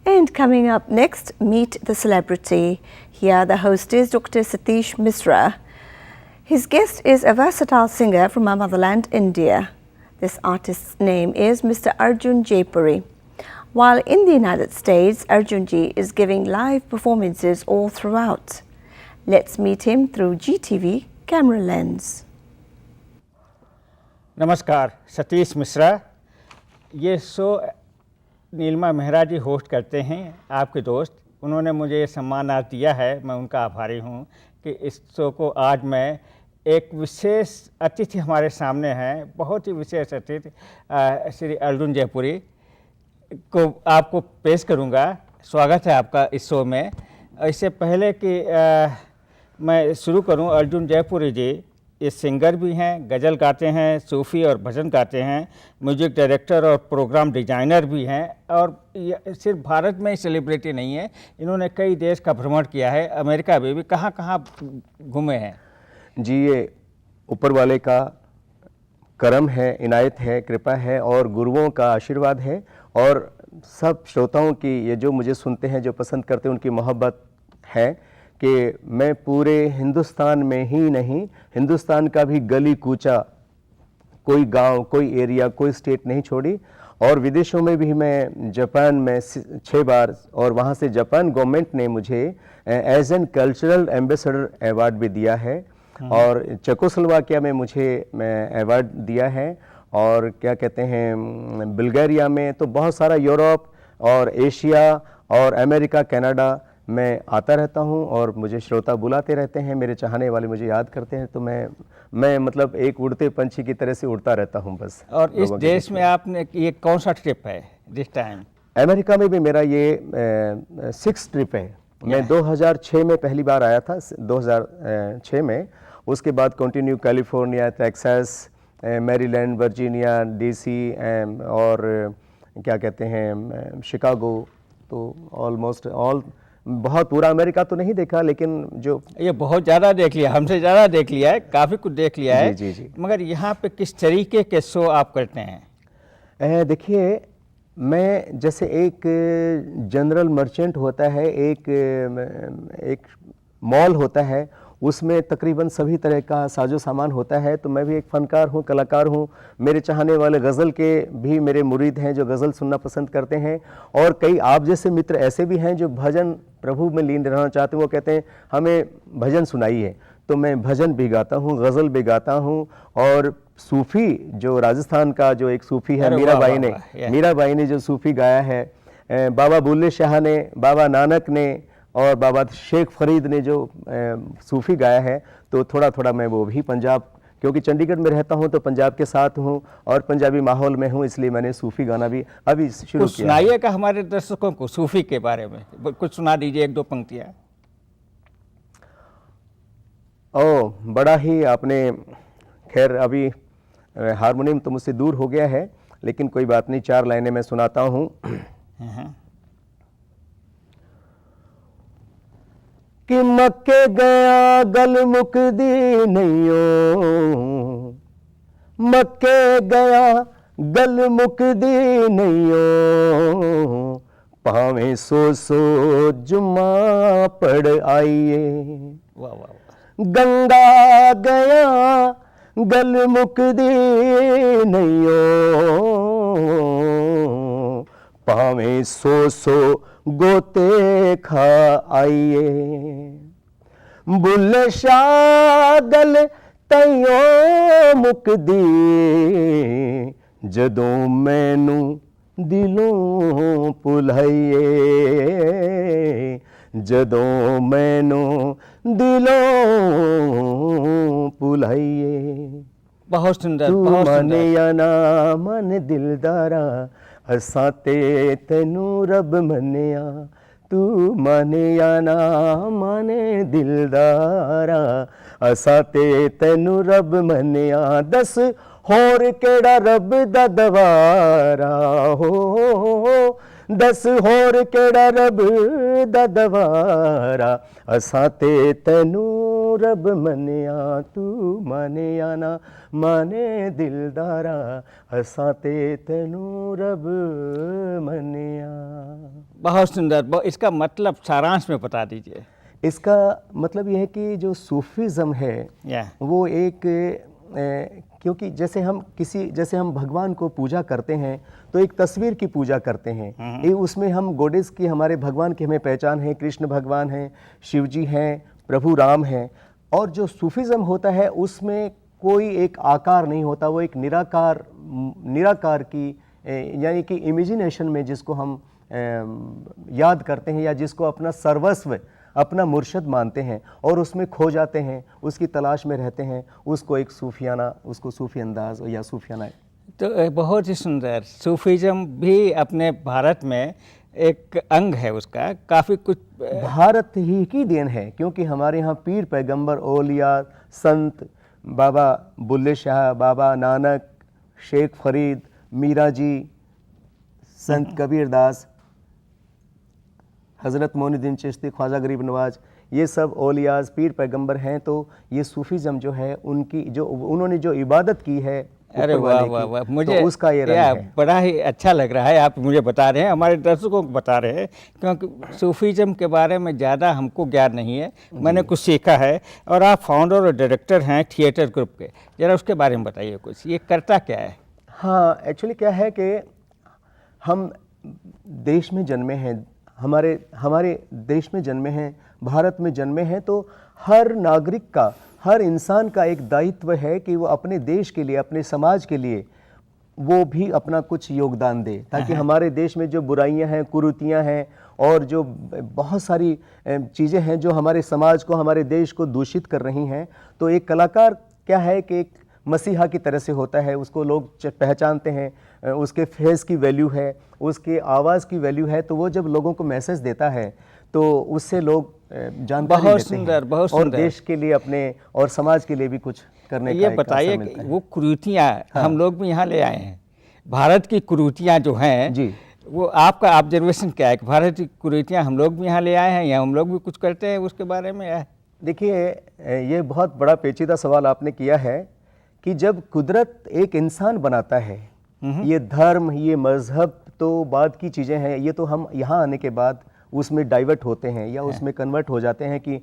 And coming up next, meet the celebrity. Here the host is Dr. Satish Misra. His guest is a versatile singer from our motherland, India. This artist's name is Mr. Arjun Jaipuri. While in the United States, Arjunji is giving live performances all throughout. Let's meet him through GTV camera lens. नमस्कार, सतीश मिश्रा। ये show Nilima Mehra जी host करते हैं, आपके दोस्त। उन्होंने मुझे ये सम्मान आज दिया है, मैं उनका आभारी हूँ कि इस शो को आज मैं एक विशेष अतिथि हमारे सामने हैं, बहुत ही विशेष अतिथि श्री अर्जुन जयपुरी को आपको पेश करूँगा। स्वागत है आपका इस शो में। इससे पहले कि मैं शुरू करूँ, अर्जुन जयपुरी जी ये सिंगर भी हैं, गज़ल गाते हैं, सूफ़ी और भजन गाते हैं, म्यूजिक डायरेक्टर और प्रोग्राम डिज़ाइनर भी हैं। और ये सिर्फ भारत में ही सेलिब्रिटी नहीं है, इन्होंने कई देश का भ्रमण किया है, अमेरिका में भी कहाँ कहाँ घूमे हैं। जी, ये ऊपर वाले का करम है, इनायत है, कृपा है और गुरुओं का आशीर्वाद है और सब श्रोताओं की, ये जो मुझे सुनते हैं, जो पसंद करते हैं, उनकी मोहब्बत है कि मैं पूरे हिंदुस्तान में ही नहीं, हिंदुस्तान का भी गली कूचा, कोई गांव, कोई एरिया, कोई स्टेट नहीं छोड़ी। और विदेशों में भी मैं जापान में 6 बार, और वहाँ से जापान गवर्नमेंट ने मुझे as an cultural ambassador award भी दिया है और चेकोस्लोवाकिया में मुझे अवार्ड दिया है और क्या कहते हैं बुल्गारिया में। तो बहुत सारा यूरोप और एशिया और अमेरिका, कनाडा मैं आता रहता हूं और मुझे श्रोता बुलाते रहते हैं, मेरे चाहने वाले मुझे याद करते हैं। तो मैं मतलब एक उड़ते पंछी की तरह से उड़ता रहता हूं बस। और इस देश में आपने ये कौन सा ट्रिप है दिस टाइम? अमेरिका में भी मेरा ये 6th ट्रिप है। मैं 2006 में पहली बार आया था, 2006 में। उसके बाद continue California, Texas, Maryland, Virginia, DC और क्या कहते हैं शिकागो। तो ऑलमोस्ट ऑल, बहुत पूरा अमेरिका तो नहीं देखा, लेकिन जो ये बहुत ज़्यादा देख लिया, हमसे ज़्यादा देख लिया है, काफ़ी कुछ देख लिया है। जी जी। मगर यहाँ पे किस तरीके के शो आप करते हैं? देखिए, मैं जैसे एक जनरल मर्चेंट होता है, एक मॉल होता है, उसमें तकरीबन सभी तरह का साजो सामान होता है। तो मैं भी एक फ़नकार हूँ, कलाकार हूँ। मेरे चाहने वाले गज़ल के भी मेरे मुरीद हैं जो गज़ल सुनना पसंद करते हैं, और कई आप जैसे मित्र ऐसे भी हैं जो भजन प्रभु में लीन रहना चाहते हैं। वो कहते हैं हमें भजन सुनाइए, तो मैं भजन भी गाता हूँ, गज़ल भी गाता हूँ। और सूफ़ी, जो राजस्थान का जो एक सूफ़ी है मीराबाई ने जो सूफ़ी गाया है, बाबा बुल्ले शाह ने, बाबा नानक ने और बाबा शेख फरीद ने जो सूफ़ी गाया है, तो थोड़ा थोड़ा मैं वो भी पंजाब, क्योंकि चंडीगढ़ में रहता हूँ तो पंजाब के साथ हूँ और पंजाबी माहौल में हूँ, इसलिए मैंने सूफ़ी गाना भी अभी शुरू किया। सुनाइएगा हमारे दर्शकों को सूफ़ी के बारे में, कुछ सुना दीजिए, 1-2 पंक्तियाँ। ओह, बड़ा ही आपने, खैर अभी हारमोनियम तो मुझसे दूर हो गया है, लेकिन कोई बात नहीं, 4 लाइनें मैं सुनाता हूँ। कि मक्के गया गल मुकदी नैयो, मक्के गया गल मुकदी नैयो, भावें 100 जुम्मा पढ़ आइए। वाह वाह। गंगा गया गल मुकदी नैयो, भावें 100 गोते खा आइए। बुल्ले शाह गल तैयो मुकदी, जदों मैनू दिलों भुलाइए, जदों मैनू दिलों भुलाइए। बहुत सुंदर। तू माने या ना मन दिलदारा, असां ते तैनू रब मन्निया। तू माने या ना माने दिलदारा, असां ते तैनू रब मन्निया। दस होर केड़ा रब दा दवारा हो, दस होर केड़ा रब दा दवारा, असां ते तैनू रब मनिया तू माने या ना माने दिलदारा हसाते तेनू रब मनिया। बहुत सुंदर। इसका मतलब सारांश में बता दीजिए। इसका मतलब यह है कि जो सूफीज़म है वो एक क्योंकि जैसे हम भगवान को पूजा करते हैं तो एक तस्वीर की पूजा करते हैं। ये उसमें हम गॉडेस की, हमारे भगवान की हमें पहचान है, कृष्ण भगवान हैं, शिव जी हैं, प्रभु राम हैं। और जो सूफीज़म होता है उसमें कोई एक आकार नहीं होता, वो एक निराकार की यानी कि इमेजिनेशन में जिसको हम याद करते हैं या जिसको अपना सर्वस्व, अपना मुर्शद मानते हैं और उसमें खो जाते हैं, उसकी तलाश में रहते हैं, उसको एक सूफियाना, उसको सूफी अंदाज या सूफियाना। तो बहुत ही सुंदर। सूफीज़म भी अपने भारत में एक अंग है, उसका काफ़ी कुछ भारत ही की देन है, क्योंकि हमारे यहाँ पीर पैगंबर, औलिया, संत, बाबा बुल्ले शाह, बाबा नानक, शेख फरीद, मीरा जी, संत कबीर दास, हज़रत मोइनुद्दीन चिश्ती, ख्वाजा गरीब नवाज, ये सब औलियाज पीर पैगंबर हैं। तो ये सूफीज़म जो है उनकी जो उन्होंने जो इबादत की है, अरे वाह वाह वाह, मुझे तो उसका ये रंग है। बड़ा ही अच्छा लग रहा है। आप मुझे बता रहे हैं, हमारे दर्शकों को बता रहे हैं, क्योंकि सूफीज़म के बारे में ज़्यादा हमको ज्ञान नहीं है, मैंने कुछ सीखा है। और आप फाउंडर और डायरेक्टर हैं थिएटर ग्रुप के, ज़रा उसके बारे में बताइए कुछ, ये करता क्या है? हाँ, एक्चुअली क्या है कि हम देश में जन्मे हैं, हमारे देश में जन्मे हैं, भारत में जन्मे हैं, तो हर नागरिक का, हर इंसान का एक दायित्व है कि वो अपने देश के लिए, अपने समाज के लिए वो भी अपना कुछ योगदान दे, ताकि हमारे देश में जो बुराइयां हैं, कुरीतियां हैं और जो बहुत सारी चीज़ें हैं जो हमारे समाज को, हमारे देश को दूषित कर रही हैं। तो एक कलाकार क्या है कि एक मसीहा की तरह से होता है, उसको लोग पहचानते हैं, उसके फेस की वैल्यू है, उसके आवाज़ की वैल्यू है। तो वो जब लोगों को मैसेज देता है तो उससे लोग जानकारी लेते हैं, बहुत और सुंदर। देश के लिए, अपने और समाज के लिए भी कुछ करने का ये एक बताइए अवसर कि मिलता है। वो कुरीतियाँ हम लोग भी यहाँ ले आए हैं, भारत की कुरीतियाँ जो हैं जी, वो आपका ऑब्जर्वेशन क्या है कि भारत की कुरीतियाँ हम लोग भी यहाँ ले आए हैं या हम लोग भी कुछ करते हैं उसके बारे में है? देखिए, ये बहुत बड़ा पेचीदा सवाल आपने किया है कि जब कुदरत एक इंसान बनाता है, ये धर्म, ये मजहब तो बाद की चीज़ें हैं, ये तो हम यहाँ आने के बाद उसमें डाइवर्ट होते हैं या उसमें कन्वर्ट हो जाते हैं कि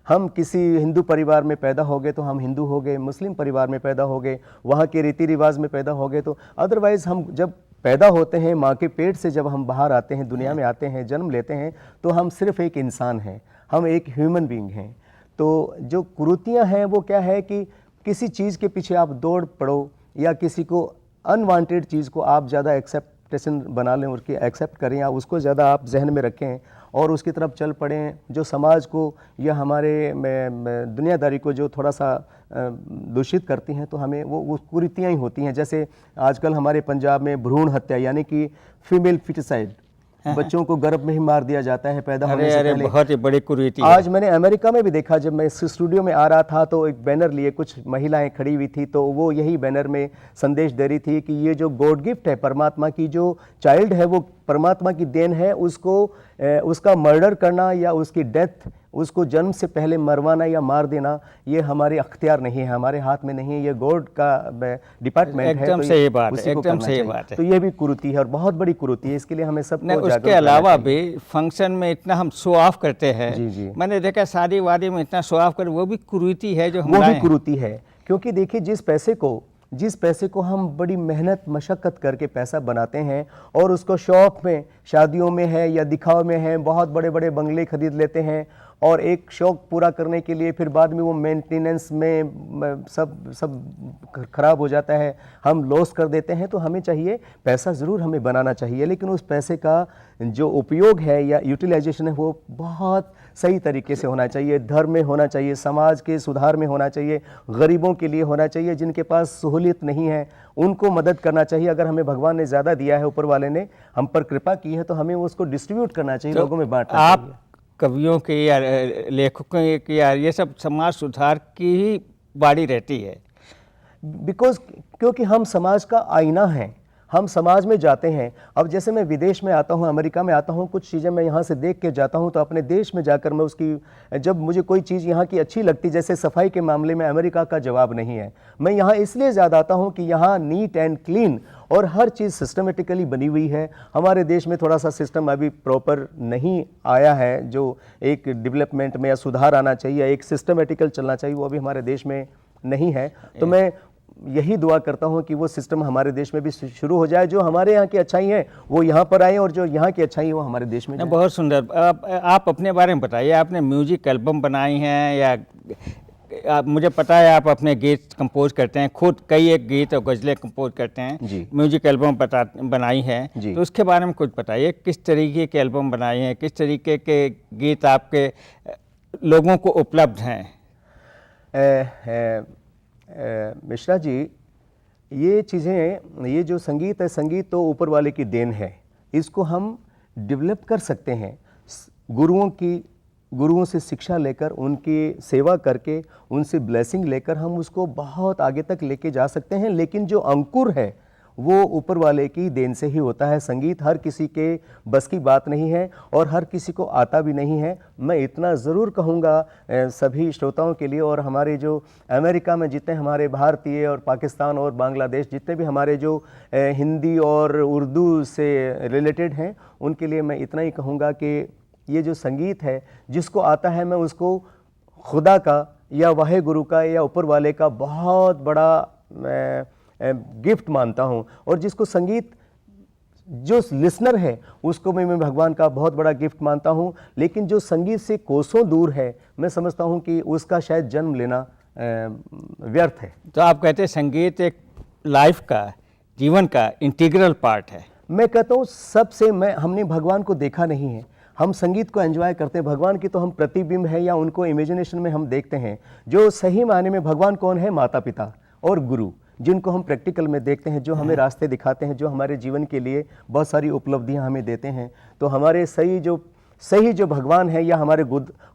हम किसी हिंदू परिवार में पैदा हो गए तो हम हिंदू हो गए, मुस्लिम परिवार में पैदा हो गए, वहाँ के रीति रिवाज में पैदा हो गए। तो अदरवाइज़ हम जब पैदा होते हैं, माँ के पेट से जब हम बाहर आते हैं, दुनिया में आते हैं, जन्म लेते हैं, तो हम सिर्फ एक इंसान हैं, हम एक ह्यूमन बीइंग हैं। तो जो कुरीतियाँ हैं वो क्या है कि किसी चीज़ के पीछे आप दौड़ पड़ो या किसी को अनवांटेड चीज़ को आप ज़्यादा एक्सेप्टेशन बना लें, उसकी एक्सेप्ट करें या उसको ज़्यादा आप जहन में रखें और उसकी तरफ चल पड़ें, जो समाज को या हमारे दुनियादारी को जो थोड़ा सा दूषित करती हैं, तो हमें वो कुरीतियाँ ही होती हैं। जैसे आजकल हमारे पंजाब में भ्रूण हत्या यानी कि फीमेल फिटिसाइड, बच्चों को गर्भ में ही मार दिया जाता है पैदा होने से पहले। बहुत ही बड़ी कुरीति आज मैंने अमेरिका में भी देखा, जब मैं इस स्टूडियो में आ रहा था तो एक बैनर लिए कुछ महिलाएं खड़ी हुई थी, तो वो यही बैनर में संदेश दे रही थी कि ये जो गॉड गिफ्ट है, परमात्मा की जो चाइल्ड है, वो परमात्मा की देन है, उसको उसका मर्डर करना या उसकी डेथ, उसको जन्म से पहले मरवाना या मार देना, ये हमारे अख्तियार नहीं है, हमारे हाथ में नहीं है, ये गॉड का डिपार्टमेंट है। एकदम तो सही बात है, उसी को एकदम करना सही चाहिए। बात है। तो ये भी कुरीति है और बहुत बड़ी कुरीति है, इसके लिए हमें सबको जागरूक उसके रहना अलावा चाहिए। भी फंक्शन में इतना हम शो ऑफ करते हैं, जी, जी। मैंने देखा शादी वादी में इतना शो ऑफ कर, वो भी कुरीति है जो हम वो लाए भी हैं। कुरीति है, क्योंकि देखिए जिस पैसे को हम बड़ी मेहनत मशक्क़त करके पैसा बनाते हैं और उसको शौक़ में, शादियों में है या दिखावे में है, बहुत बड़े बड़े बंगले खरीद लेते हैं और एक शौक़ पूरा करने के लिए फिर बाद में वो मेंटेनेंस में सब खराब हो जाता है, हम लॉस कर देते हैं। तो हमें चाहिए, पैसा ज़रूर हमें बनाना चाहिए, लेकिन उस पैसे का जो उपयोग है या यूटिलाइजेशन है वो बहुत सही तरीके से होना चाहिए, धर्म में होना चाहिए, समाज के सुधार में होना चाहिए, गरीबों के लिए होना चाहिए, जिनके पास सहूलियत नहीं है उनको मदद करना चाहिए। अगर हमें भगवान ने ज़्यादा दिया है, ऊपर वाले ने हम पर कृपा की है, तो हमें उसको डिस्ट्रीब्यूट करना चाहिए, लोगों में बांटना चाहिए। आप कवियों की या लेखकों की या ये सब समाज सुधार की ही बाड़ी रहती है, क्योंकि हम समाज का आईना हैं, हम समाज में जाते हैं। अब जैसे मैं विदेश में आता हूँ, अमेरिका में आता हूँ, कुछ चीज़ें मैं यहाँ से देख के जाता हूँ, तो अपने देश में जाकर मैं उसकी, जब मुझे कोई चीज़ यहाँ की अच्छी लगती, जैसे सफाई के मामले में अमेरिका का जवाब नहीं है। मैं यहाँ इसलिए ज़्यादा आता हूँ कि यहाँ नीट एंड क्लीन और हर चीज़ सिस्टमेटिकली बनी हुई है। हमारे देश में थोड़ा सा सिस्टम अभी प्रॉपर नहीं आया है, जो एक डेवलपमेंट में या सुधार आना चाहिए, एक सिस्टमेटिकल चलना चाहिए, वो अभी हमारे देश में नहीं है। तो मैं यही दुआ करता हूं कि वो सिस्टम हमारे देश में भी शुरू हो जाए, जो हमारे यहाँ की अच्छाई है वो यहाँ पर आए और जो यहाँ की अच्छाई है वो हमारे देश में जाए। बहुत सुंदर। आप अपने बारे में बताइए, आपने म्यूजिक एल्बम बनाई हैं या मुझे पता है आप अपने गीत कंपोज करते हैं, खुद कई एक गीत और गज़लें कंपोज करते हैं जी। म्यूजिक एल्बम बनाई हैं, तो उसके बारे में कुछ बताइए, किस तरीके के एल्बम बनाए हैं, किस तरीके के गीत आपके लोगों को उपलब्ध हैं? मिश्रा जी, ये चीज़ें, ये जो संगीत है, संगीत तो ऊपर वाले की देन है, इसको हम डेवलप कर सकते हैं। गुरुओं से शिक्षा लेकर, उनकी सेवा करके, उनसे ब्लेसिंग लेकर हम उसको बहुत आगे तक लेके जा सकते हैं। लेकिन जो अंकुर है वो ऊपर वाले की देन से ही होता है। संगीत हर किसी के बस की बात नहीं है और हर किसी को आता भी नहीं है। मैं इतना ज़रूर कहूँगा सभी श्रोताओं के लिए, और हमारे जो अमेरिका में जितने हमारे भारतीय और पाकिस्तान और बांग्लादेश जितने भी हमारे जो हिंदी और उर्दू से रिलेटेड हैं, उनके लिए मैं इतना ही कहूँगा कि ये जो संगीत है, जिसको आता है, मैं उसको खुदा का या वाहे गुरु का या ऊपर वाले का बहुत बड़ा गिफ्ट मानता हूँ। और जिसको संगीत, जो लिसनर है, उसको मैं भगवान का बहुत बड़ा गिफ्ट मानता हूँ। लेकिन जो संगीत से कोसों दूर है, मैं समझता हूँ कि उसका शायद जन्म लेना व्यर्थ है। तो आप कहते हैं संगीत एक लाइफ का, जीवन का इंटीग्रल पार्ट है? मैं कहता हूँ सबसे, हमने भगवान को देखा नहीं है, हम संगीत को एंजॉय करते हैं। भगवान की तो हम प्रतिबिंब है या उनको इमेजिनेशन में हम देखते हैं। जो सही मायने में भगवान कौन है? माता पिता और गुरु, जिनको हम प्रैक्टिकल में देखते हैं, जो हमें रास्ते दिखाते हैं, जो हमारे जीवन के लिए बहुत सारी उपलब्धियां हमें देते हैं। तो हमारे सही जो भगवान है, या हमारे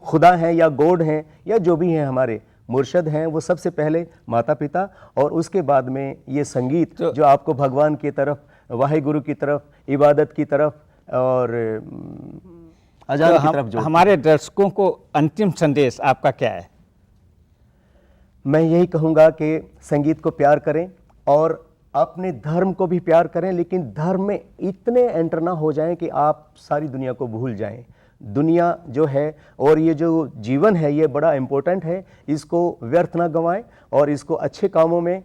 खुदा हैं, या गॉड हैं, या जो भी हैं हमारे मुर्शद हैं, वो सबसे पहले माता पिता, और उसके बाद में ये संगीत जो आपको भगवान की तरफ, वाहे गुरु की तरफ, इबादत की तरफ और अजान की तरफ। जो हमारे दर्शकों को अंतिम संदेश आपका क्या है? मैं यही कहूँगा कि संगीत को प्यार करें और अपने धर्म को भी प्यार करें, लेकिन धर्म में इतने एंटर ना हो जाएं कि आप सारी दुनिया को भूल जाएं। दुनिया जो है और ये जो जीवन है, ये बड़ा इम्पोर्टेंट है, इसको व्यर्थ ना गंवाएं और इसको अच्छे कामों में,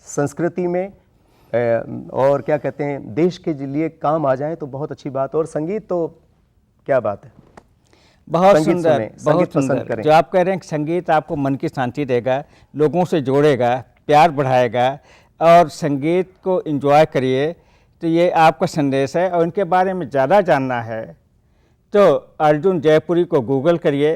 संस्कृति में और क्या कहते हैं, देश के लिए काम आ जाए तो बहुत अच्छी बात। और संगीत तो क्या बात है, बहुत सुंदर, बहुत पसंद सुंदर। करें। जो आप कह रहे हैं कि संगीत आपको मन की शांति देगा, लोगों से जोड़ेगा, प्यार बढ़ाएगा, और संगीत को एंजॉय करिए, तो ये आपका संदेश है। और इनके बारे में ज़्यादा जानना है तो अर्जुन जयपुरी को गूगल करिए।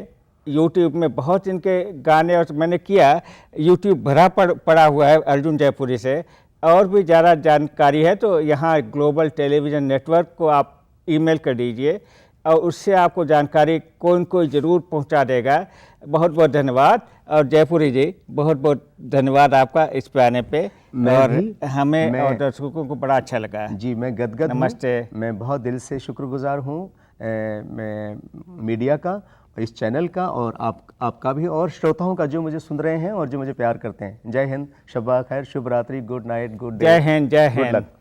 यूट्यूब में बहुत इनके गाने, और मैंने किया, यूट्यूब भरा पड़ा हुआ है अर्जुन जयपुरी से। और भी ज़्यादा जानकारी है तो यहाँ ग्लोबल टेलीविज़न नेटवर्क को आप ईमेल कर दीजिए और उससे आपको जानकारी कोई ज़रूर पहुंचा देगा। बहुत बहुत धन्यवाद। और जयपुरी जी, बहुत बहुत धन्यवाद आपका इस पे आने पे, और हमें और दर्शकों को बड़ा अच्छा लगा। जी, मैं गदगद हूँ। नमस्ते। मैं बहुत दिल से शुक्रगुजार हूँ मैं मीडिया का, इस चैनल का, और आपका भी, और श्रोताओं का जो मुझे सुन रहे हैं और जो मुझे प्यार करते हैं। जय हिंद, शब्बा खैर, शुभ रात्रि, गुड नाइट, गुड डे। जय हिंद, जय गुड हिंद। लक।